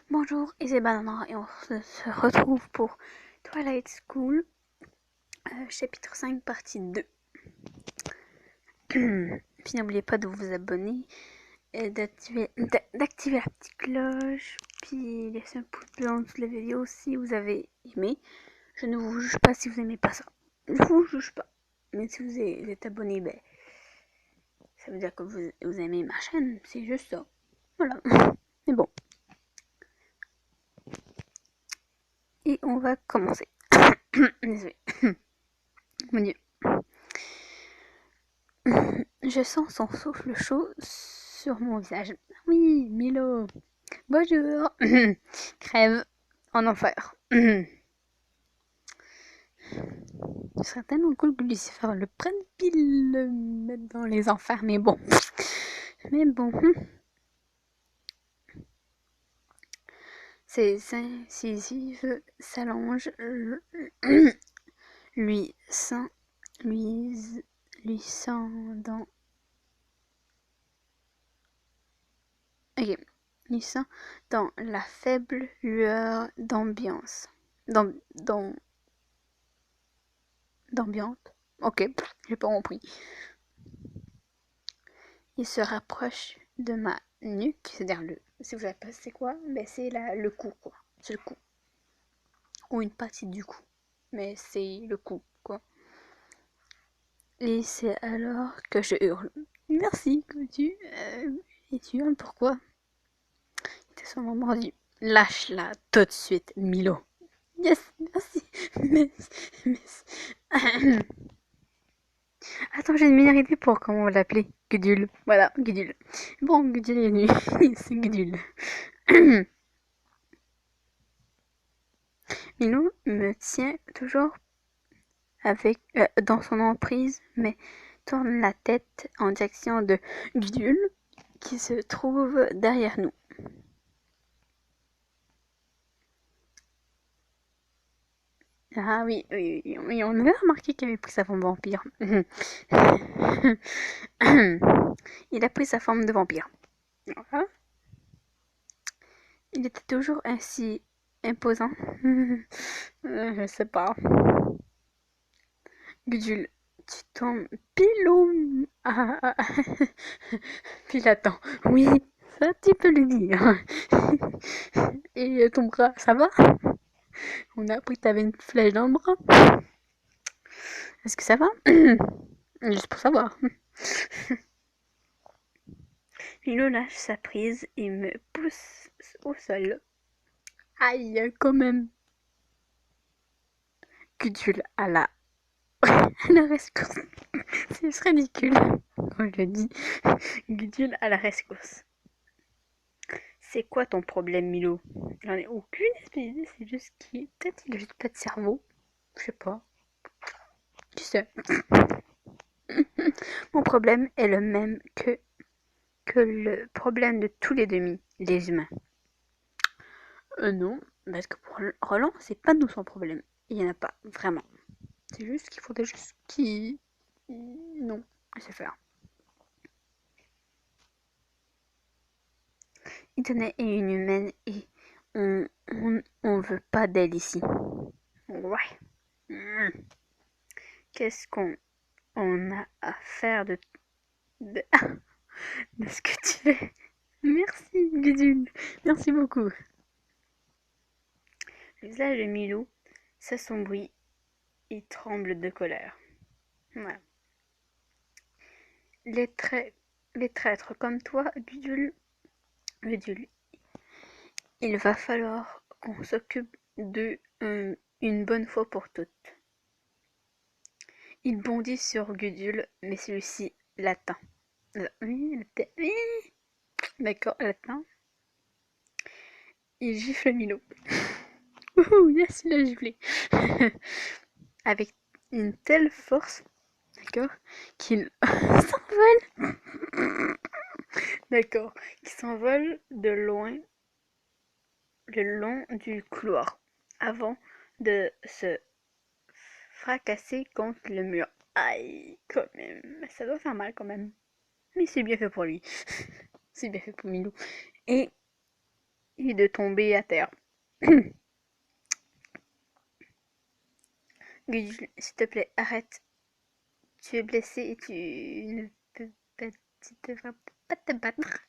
Bonjour, et c'est Banana et on se retrouve pour Twilight School, chapitre 5, partie 2. Puis n'oubliez pas de vous abonner, et d'activer la petite cloche, puis laisser un pouce bleu en dessous de la vidéo si vous avez aimé. Je ne vous juge pas si vous n'aimez pas ça. Je vous juge pas. Mais si vous êtes abonné, ben, ça veut dire que vous aimez ma chaîne, c'est juste ça. Voilà. Mais bon. Et on va commencer. Désolée. Mon Dieu. Je sens son souffle chaud sur mon visage. Oui, Milo. Bonjour. Crève en enfer. Ce serait tellement cool que Lucifer le prenne pile le mette dans les enfers, mais bon. Mais bon. Ses incisives s'allongent, lui sent, lui sent dans. Ok. Lui sent dans la faible lueur d'ambiance. D'ambiance. Ok, j'ai pas compris. Il se rapproche de ma nuque, c'est-à-dire le. Si vous savez pas c'est quoi, ben c'est le cou, quoi. C'est le cou. Ou une partie du cou. Mais c'est le cou, quoi. Et c'est alors que je hurle. Merci, que tu. Et tu hurles pourquoi? Il était sûrement mordu. Lâche-la tout de suite, Milo. Yes, merci. Mais. Attends, j'ai une meilleure idée pour comment on va l'appeler. Gudule. Voilà, Gudule. Bon, Gudule est venu. C'est Gudule. Milou me tient toujours dans son emprise, mais tourne la tête en direction de Gudule, qui se trouve derrière nous. Ah oui, on avait remarqué qu'il avait pris sa forme vampire. Il a pris sa forme de vampire. Voilà. Il était toujours ainsi imposant. Je sais pas. Gudule, tu tombes pile au... Pile à temps. Oui, ça tu peux le dire. Et ton bras, ça va? On a appris que t'avais une flèche dans le bras. Est-ce que ça va? Juste pour savoir. Milo lâche sa prise et me pousse au sol. Aïe, quand même. Gudule à la... à la rescousse. C'est ridicule quand je le dis. Gudule à la rescousse. C'est quoi ton problème, Milo? J'en ai aucune espèce d'idée, c'est juste qu'il... Peut-être il a juste pas de cerveau. Je sais pas. Tu sais. Mon problème est le même que le problème de tous les demi, les humains. Non, parce que pour Roland, c'est pas nous son problème. Il y en a pas, vraiment. C'est juste qu'il faudrait juste qu'il... Non, laissez faire. Il tenait une humaine et on veut pas d'elle ici. Ouais. Qu'est-ce qu'on a à faire de, de ce que tu fais? Merci, Gudule. Merci beaucoup. Le visage de Milou s'assombrit et tremble de colère. Voilà. Les traîtres comme toi, Gudule, il va falloir qu'on s'occupe d'eux une bonne fois pour toutes. Il bondit sur Gudule, mais celui-ci l'atteint. Oui, d'accord, l'atteint. Il gifle Milo. Ouh, yes, il a giflé. Avec une telle force, d'accord, qu'il s'envole. D'accord, qu'il s'envole de loin le long du couloir avant de se fracasser contre le mur. Aïe, quand même. Ça doit faire mal quand même. Mais c'est bien fait pour lui. C'est bien fait pour Milou. Et et de tomber à terre. Gudule, s'il te plaît, arrête. Tu es blessé et tu ne peux pas, tu devras pas te battre.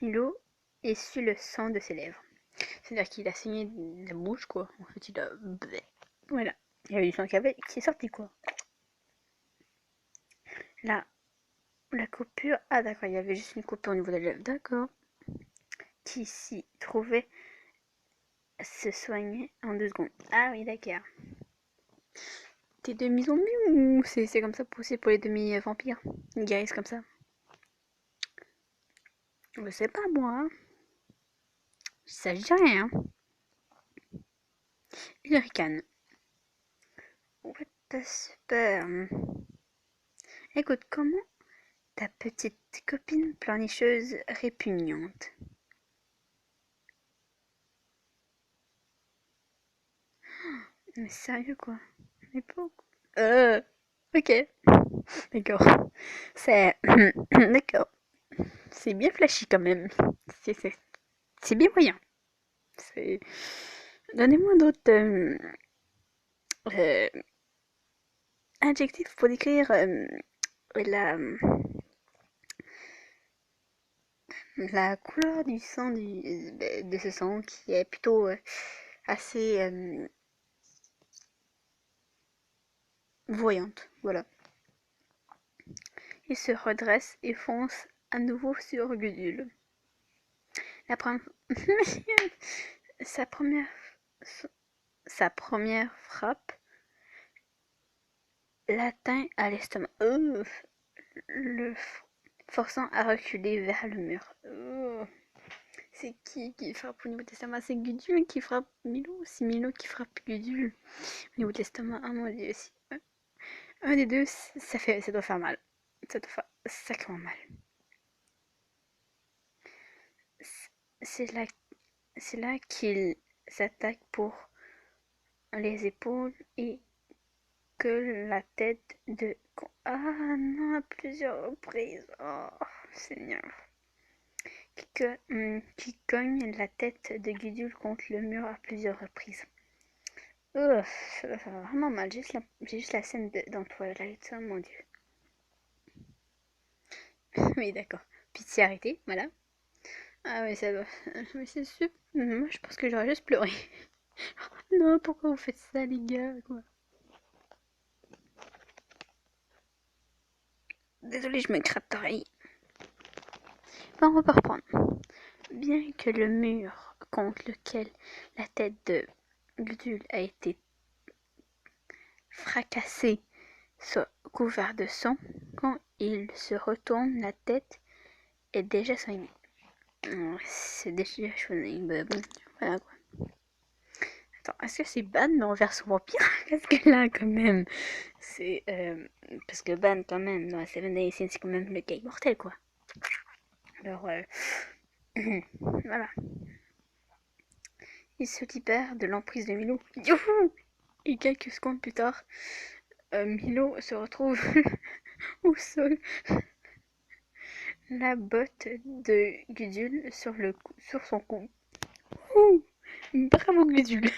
Milo essuie le sang de ses lèvres. C'est-à-dire qu'il a saigné de la bouche, quoi. En fait, il a... Voilà. Il y avait du sang qui est sorti, quoi. Là, la coupure... Ah, d'accord, il y avait juste une coupure au niveau de la lèvre. D'accord. Qui s'y trouvait se soigner en 2 secondes. Ah oui, d'accord. T'es demi-zombie ou c'est comme ça poussé pour les demi-vampires? Ils guérissent comme ça. Je sais pas, moi. Hein. Ça dit rien. Il ricane. What the sperme. Écoute, comment ta petite copine pleurnicheuse répugnante? Mais sérieux, quoi. Mais pourquoi? Ok. D'accord. C'est... D'accord. C'est bien flashy, quand même. C'est bien moyen. C'est... Donnez-moi d'autres euh, adjectifs pour décrire la couleur du sang de ce sang qui est plutôt assez voyante. Voilà. Il se redresse et fonce à nouveau sur Gudule. La première... sa première... Sa première frappe l'atteint à l'estomac, le forçant à reculer vers le mur. C'est qui frappe au niveau de l'estomac? C'est Gudule qui frappe Milo ou c'est Milo qui frappe Gudule au niveau de l'estomac? Ah mon dieu, si un des deux, ça doit faire mal. Ça doit faire sacrément mal. C'est là, c'est là qu'il s'attaque pour les épaules et que la tête de... Ah non, à plusieurs reprises. Oh, Seigneur. Qui cogne la tête de Gudule contre le mur à plusieurs reprises. Ça va faire vraiment mal. J'ai juste la scène dans le Twilight, oh mon dieu. Oui, d'accord. Pitié, arrêtez, voilà. Ah oui, ça doit... Mais c'est super... Moi, je pense que j'aurais juste pleuré. Non, pourquoi vous faites ça, les gars, quoi. Désolée, je me gratte l'oreille. Bon, on va pas reprendre. Bien que le mur contre lequel la tête de Gudule a été fracassée soit couvert de sang, quand il se retourne, la tête est déjà soignée. C'est déjà choisi. Bah bon, voilà quoi. Attends, est-ce que c'est Ban mais en version vampire? Parce que là, quand même, c'est. Parce que Ban, quand même, dans la Seven Days c'est quand même le gars immortel quoi. Alors, voilà. Il se libère de l'emprise de Milo. Youhou! Et quelques secondes plus tard, Milo se retrouve au sol, la botte de Gudule sur son cou. Ouh, bravo Gudule.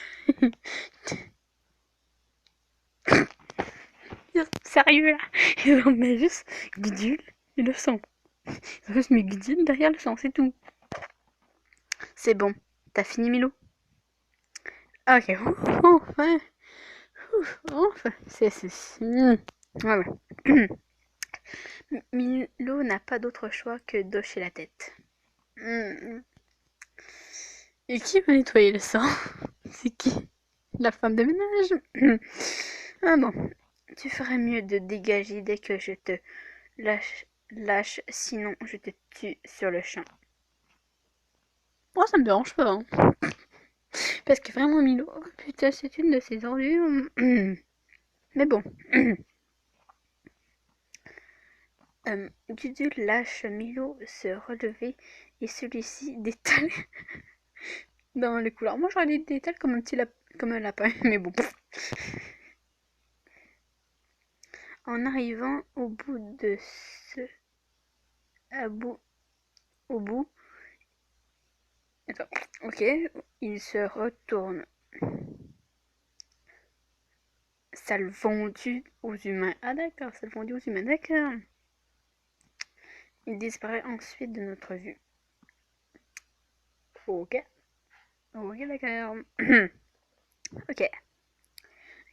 Sérieux là, ils ont mis juste Gudule et le sang. Ils ont juste mis Gudule derrière le sang, c'est tout. C'est bon, t'as fini Milo? Ok, enfin, enfin, voilà. Milo n'a pas d'autre choix que d'hocher la tête. Et qui va nettoyer le sang? C'est qui? La femme de ménage? Ah bon, tu ferais mieux de dégager dès que je te lâche, sinon je te tue sur le champ. Moi, ça me dérange pas, hein. Parce que vraiment, Milo, oh, putain, c'est une de ces ordures. Mais bon. Gudule lâche Milo se relever et celui-ci détale dans le couloir. Moi, j'aurais dit détale comme comme un lapin, mais bon. En arrivant au bout de ce... au bout... Attends. Ok, il se retourne. Salle vendue aux humains. Ah d'accord, salle vendue aux humains, d'accord. Il disparaît ensuite de notre vue. Ok. Ok, d'accord. Ok.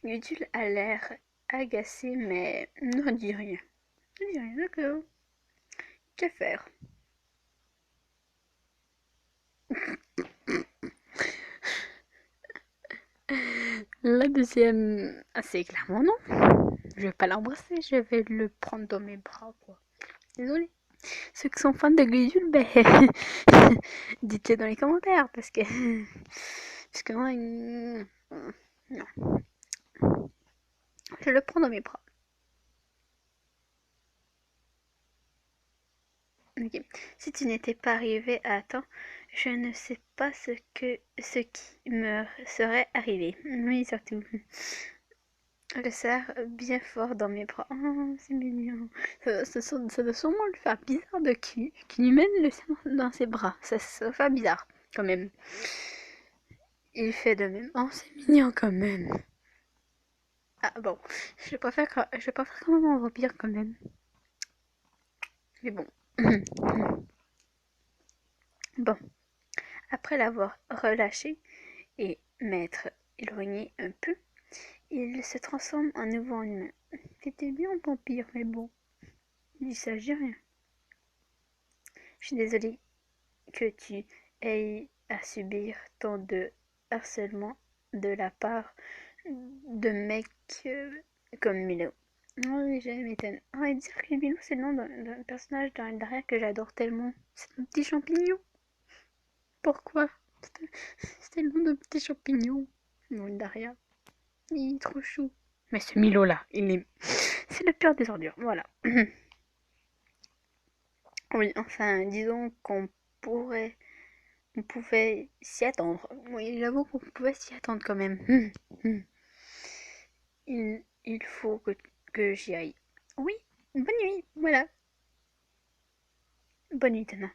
Gudule a l'air agacé, mais ne dit rien. Ne dit rien, d'accord. Que faire? La deuxième, assez clairement non. Je vais pas l'embrasser, je vais le prendre dans mes bras, quoi. Désolée. Ceux qui sont fans de Gudule, ben, dites-le dans les commentaires, parce que... Parce que moi, non. Je le prends dans mes bras. Ok. Si tu n'étais pas arrivé à temps, je ne sais pas ce qui me serait arrivé. Oui, surtout. Je le serre bien fort dans mes bras. Oh, c'est mignon. Ça doit sûrement le faire bizarre de qu'une humaine le serre dans ses bras. Ça doit faire bizarre, quand même. Il fait de même. Oh, c'est mignon, quand même. Ah bon, je vais pas faire comme un vampire, quand même. Mais bon. Bon. Après l'avoir relâché et m'être éloigné un peu, il se transforme à nouveau en humain. C'était bien un vampire, mais bon, il ne s'agit rien. Je suis désolée que tu aies à subir tant de harcèlement de la part de mecs comme Milo. Oh oui, je m'étonne. On va dire que Milo, c'est le nom d'un personnage dans Eldaria que j'adore tellement. C'est un petit champignon. Pourquoi? C'était le nom d'un petit champignon dans Eldaria. Il est trop chou. Mais ce Milo là, c'est le pire des ordures. Voilà. Oui, enfin, disons on pouvait s'y attendre. Oui, j'avoue qu'on pouvait s'y attendre quand même. Il faut que j'y aille. Oui, bonne nuit, voilà. Bonne nuit, Tana.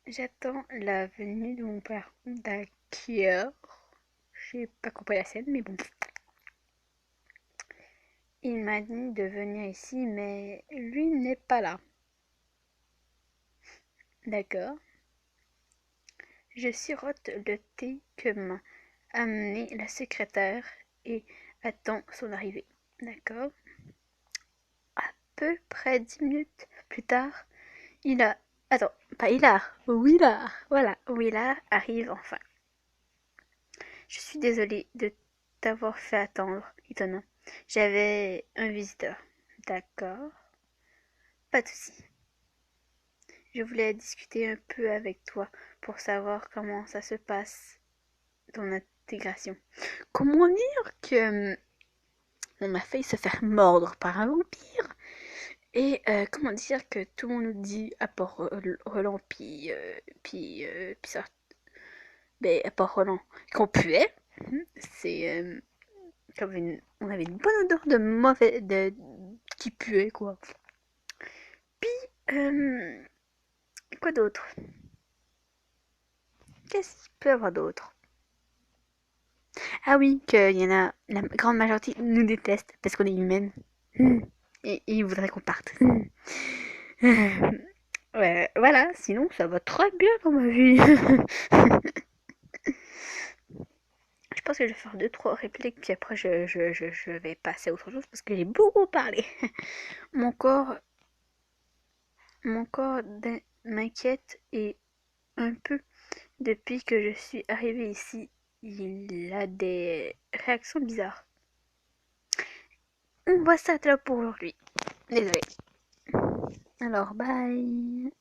J'attends la venue de mon père. D'accord. J'ai pas compris la scène, mais bon. Il m'a dit de venir ici, mais lui n'est pas là. D'accord. Je sirote le thé que m'a amené la secrétaire et attends son arrivée. D'accord. À peu près 10 minutes plus tard, il a... Attends, pas Hilar, Willard. Voilà, Willard arrive enfin. Je suis désolée de t'avoir fait attendre, étonnant. J'avais un visiteur. D'accord. Pas de souci. Je voulais discuter un peu avec toi pour savoir comment ça se passe, ton intégration. Comment dire que on a failli se faire mordre par un vampire et comment dire que tout le monde nous dit à part Roland puis ça, ben à part Roland qu'on puait, c'est comme on avait une bonne odeur de mauvais qui puait quoi. Puis quoi d'autre? Qu'est-ce qu'il peut y avoir d'autre? Ah oui, qu'il y en a, la grande majorité nous déteste parce qu'on est humaine. Et ils voudraient qu'on parte. Ouais, voilà, sinon ça va très bien dans ma vie. Je pense que je vais faire deux, trois répliques, puis après je vais passer à autre chose parce que j'ai beaucoup parlé. Mon corps, mon corps m'inquiète et un peu depuis que je suis arrivée ici. Il a des réactions bizarres. On va s'arrêter là pour aujourd'hui. Désolée. Alors, bye.